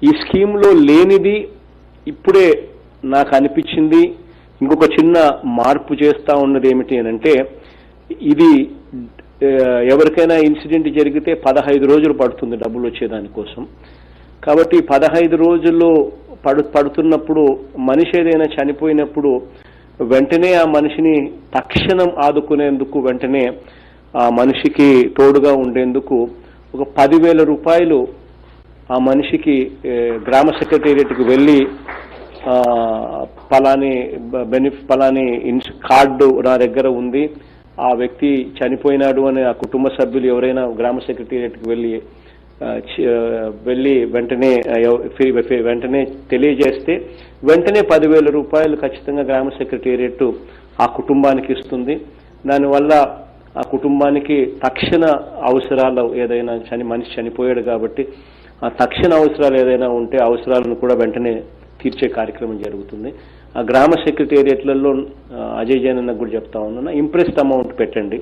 ఈ స్కీమ్లో లేనిది ఇప్పుడే నాకు అనిపించింది. ఇంకొక చిన్న మార్పు చేస్తా ఉన్నది ఏమిటి అని అంటే, ఇది ఎవరికైనా ఇన్సిడెంట్ జరిగితే 15 రోజులు పడుతుంది డబ్బులు వచ్చేదానికోసం. కాబట్టి 15 రోజుల్లో పడుతున్నప్పుడు మనిషి ఏదైనా చనిపోయినప్పుడు వెంటనే ఆ మనిషిని తక్షణం ఆదుకునేందుకు, వెంటనే ఆ మనిషికి తోడుగా ఉండేందుకు ఒక 10,000 రూపాయలు ఆ మనిషికి గ్రామ సెక్రటేరియట్కి వెళ్ళి పలాని కార్డు నా దగ్గర ఉంది, ఆ వ్యక్తి చనిపోయినాడు అని ఆ కుటుంబ సభ్యులు ఎవరైనా గ్రామ సెక్రటేరియట్కి వెళ్ళి వెంటనే తెలియజేస్తే వెంటనే 10,000 రూపాయలు ఖచ్చితంగా గ్రామ సెక్రటేరియట్ ఆ కుటుంబానికి ఇస్తుంది. దానివల్ల ఆ కుటుంబానికి తక్షణ అవసరాలు ఏదైనా మనిషి చనిపోయాడు కాబట్టి ఆ తక్షణ అవసరాలు ఏదైనా ఉంటే అవసరాలను కూడా వెంటనే తీర్చే కార్యక్రమం జరుగుతుంది. ఆ గ్రామ సెక్రటేరియట్లలో అజయ్ జైన్ అన్నకు కూడా చెప్తా ఉన్నా, ఇంప్రెస్డ్ అమౌంట్ పెట్టండి,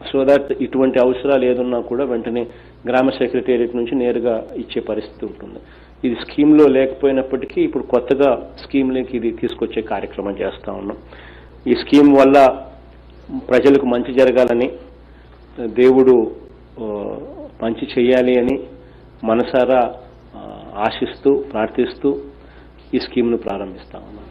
సో దట్ ఇటువంటి అవసరాలు ఏదున్నా కూడా వెంటనే గ్రామ సెక్రటేరియట్ నుంచి నేరుగా ఇచ్చే పరిస్థితి ఉంటుంది. ఇది స్కీమ్లో లేకపోయినప్పటికీ ఇప్పుడు కొత్తగా స్కీమ్లోకి ఇది తీసుకొచ్చే కార్యక్రమం చేస్తా ఉన్నాం. ఈ స్కీమ్ వల్ల ప్రజలకు మంచి జరగాలని, దేవుడు మంచి చేయాలి అని మనసారా ఆశిస్తూ ప్రార్థిస్తూ ఈ స్కీమ్ను ప్రారంభిస్తా ఉన్నాం.